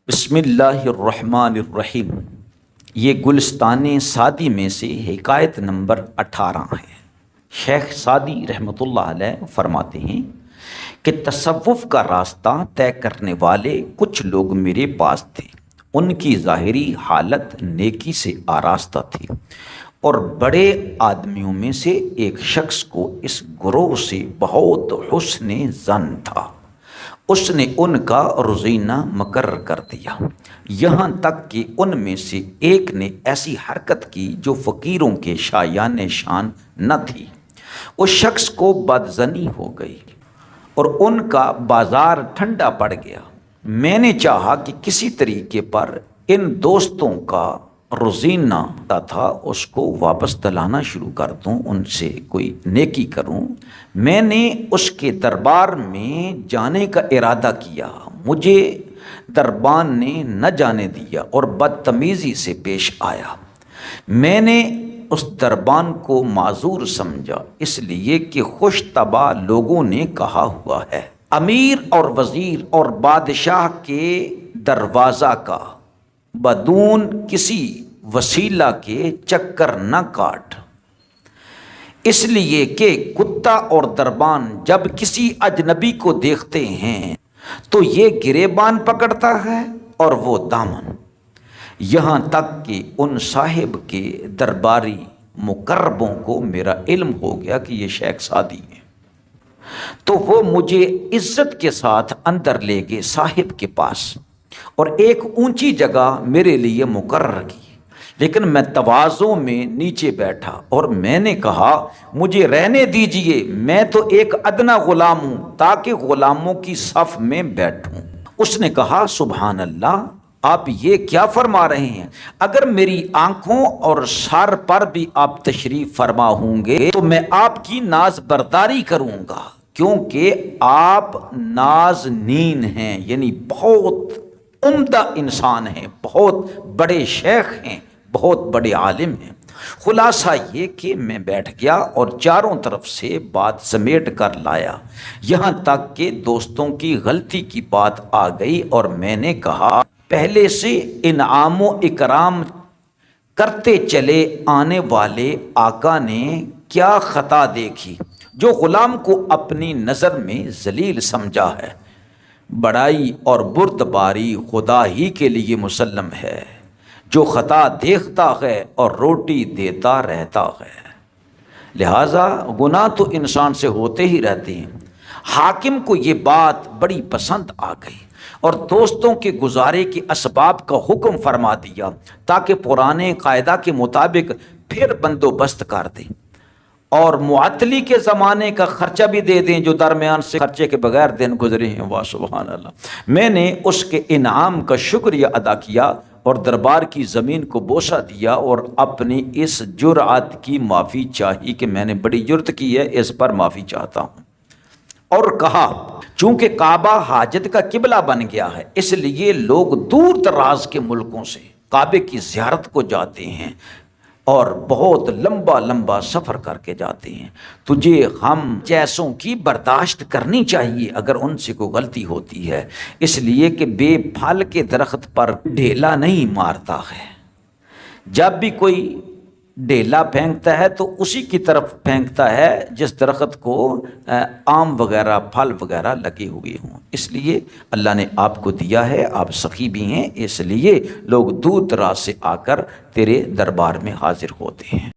بسم اللہ الرحمن الرحیم۔ یہ گلستان سعدی میں سے حکایت نمبر 18 ہے۔ شیخ سعدی رحمۃ اللہ علیہ فرماتے ہیں کہ تصوف کا راستہ طے کرنے والے کچھ لوگ میرے پاس تھے۔ ان کی ظاہری حالت نیکی سے آراستہ تھی اور بڑے آدمیوں میں سے ایک شخص کو اس گروہ سے بہت حسن ظن تھا۔ اس نے ان کا روزینہ مقرر کر دیا، یہاں تک کہ ان میں سے ایک نے ایسی حرکت کی جو فقیروں کے شایان شان نہ تھی۔ اس شخص کو بدظنی ہو گئی اور ان کا بازار ٹھنڈا پڑ گیا۔ میں نے چاہا کہ کسی طریقے پر ان دوستوں کا روزینہ تھا اس کو واپس دلانا شروع کر دوں، ان سے کوئی نیکی کروں۔ میں نے اس کے دربار میں جانے کا ارادہ کیا، مجھے دربان نے نہ جانے دیا اور بدتمیزی سے پیش آیا۔ میں نے اس دربان کو معذور سمجھا، اس لیے کہ خوش طبع لوگوں نے کہا ہوا ہے، امیر اور وزیر اور بادشاہ کے دروازہ کا بدون کسی وسیلہ کے چکر نہ کاٹ، اس لیے کہ کتا اور دربان جب کسی اجنبی کو دیکھتے ہیں تو یہ گریبان پکڑتا ہے اور وہ دامن۔ یہاں تک کہ ان صاحب کے درباری مقربوں کو میرا علم ہو گیا کہ یہ شیخ سعدی ہیں، تو وہ مجھے عزت کے ساتھ اندر لے گئے صاحب کے پاس اور ایک اونچی جگہ میرے لیے مقرر کی، لیکن میں تواضع میں نیچے بیٹھا اور میں نے کہا مجھے رہنے دیجئے، میں تو ایک ادنا غلام ہوں، تاکہ غلاموں کی صف میں بیٹھوں۔ اس نے کہا سبحان اللہ، آپ یہ کیا فرما رہے ہیں؟ اگر میری آنکھوں اور سر پر بھی آپ تشریف فرما ہوں گے تو میں آپ کی ناز برداری کروں گا، کیونکہ آپ نازنین ہیں، یعنی بہت عمدہ انسان ہیں، بہت بڑے شیخ ہیں، بہت بڑے عالم ہیں۔ خلاصہ یہ کہ میں بیٹھ گیا اور چاروں طرف سے بات سمیٹ کر لایا، یہاں تک کہ دوستوں کی غلطی کی بات آ گئی اور میں نے کہا پہلے سے انعام و اکرام کرتے چلے آنے والے آقا نے کیا خطا دیکھی جو غلام کو اپنی نظر میں ذلیل سمجھا ہے؟ بڑائی اور بردباری خدا ہی کے لیے مسلم ہے، جو خطا دیکھتا ہے اور روٹی دیتا رہتا ہے۔ لہٰذا گناہ تو انسان سے ہوتے ہی رہتے ہیں۔ حاکم کو یہ بات بڑی پسند آ گئی اور دوستوں کے گزارے کے اسباب کا حکم فرما دیا تاکہ پرانے قاعدہ کے مطابق پھر بندوبست کر دیں اور معطلی کے زمانے کا خرچہ بھی دے دیں جو درمیان سے خرچے کے بغیر دن گزرے ہیں۔ واہ سبحان اللہ۔ میں نے اس کے انعام کا شکریہ ادا کیا اور دربار کی زمین کو بوسہ دیا اور اپنی اس جرأت کی معافی چاہی کہ میں نے بڑی جرأت کی ہے، اس پر معافی چاہتا ہوں، اور کہا چونکہ کعبہ حاجت کا قبلہ بن گیا ہے اس لیے لوگ دور دراز کے ملکوں سے کعبے کی زیارت کو جاتے ہیں اور بہت لمبا لمبا سفر کر کے جاتے ہیں۔ تجھے ہم جیسوں کی برداشت کرنی چاہیے اگر ان سے کوئی غلطی ہوتی ہے، اس لیے کہ بے پھل کے درخت پر ڈھیلا نہیں مارتا ہے۔ جب بھی کوئی ڈھیلا پھینکتا ہے تو اسی کی طرف پھینکتا ہے جس درخت کو آم وغیرہ پھل وغیرہ لگے ہوئے ہوں۔ اس لیے اللہ نے آپ کو دیا ہے، آپ سخی بھی ہیں، اس لیے لوگ دور دراز سے آ کر تیرے دربار میں حاضر ہوتے ہیں۔